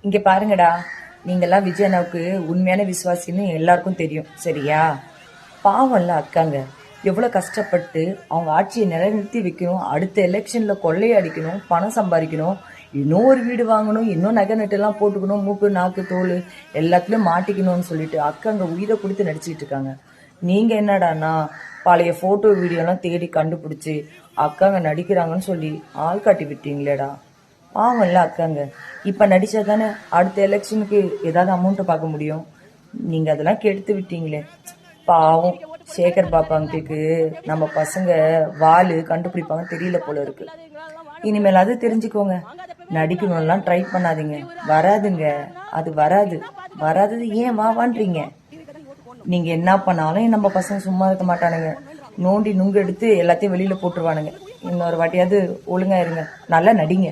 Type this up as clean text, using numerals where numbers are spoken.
இங்க பாருங்கடா, நீங்கெல்லாம் விஜய் அண்ணாவுக்கு உண்மையான விசுவாசின்னு எல்லாருக்கும் தெரியும், சரியா? பாவம்ல அக்காங்க, எவ்வளவு கஷ்டப்பட்டு அவங்க ஆட்சியை நிலைநிறுத்தி வைக்கணும், அடுத்த எலெக்ஷன்ல கொள்ளையடிக்கணும், பணம் சம்பாதிக்கணும், இன்னும் ஒரு வீடு வாங்கணும், இன்னும் நகை நட்டு எல்லாம் போட்டுக்கணும், மூக்கு நாக்கு தோல் எல்லாத்துலயும் மாட்டிக்கணும்னு சொல்லிட்டு அக்காங்க உயிரை கொடுத்து நடிச்சுட்டு இருக்காங்க. நீங்க என்னடான்னா பழைய போட்டோ வீடியோ எல்லாம் தேடி கண்டுபிடிச்சு அக்காங்க நடிக்கிறாங்கன்னு சொல்லி ஆள் காட்டி விட்டீங்களேடா. பாவம் இல்ல அக்காங்க, இப்ப நடிச்சா தானே அடுத்த எலெக்ஷனுக்கு ஏதாவது அமௌண்ட் பார்க்க முடியும். நீங்க அதெல்லாம் கெடுத்து விட்டீங்களே. பாவம் சேகர் பாப்பா அங்கிளுக்கு நம்ம பசங்க வாலு கண்டுபிடிப்பாங்க தெரியல போல இருக்கு. இனிமேல் அது தெரிஞ்சுக்கோங்க, நடிக்கணும்லாம் ட்ரை பண்ணாதீங்க, வராதுங்க, அது வராது. வராதது ஏன் வான்றீங்க? நீங்க என்ன பண்ணாலும் நம்ம பசங்க சும்மா இருக்க மாட்டானுங்க, நோண்டி நுங்கு எடுத்து எல்லாத்தையும் வெளியில போட்டுருவானுங்க. இன்னொரு வாட்டியாவது ஒழுங்கா இருங்க, நல்லா நடிங்க.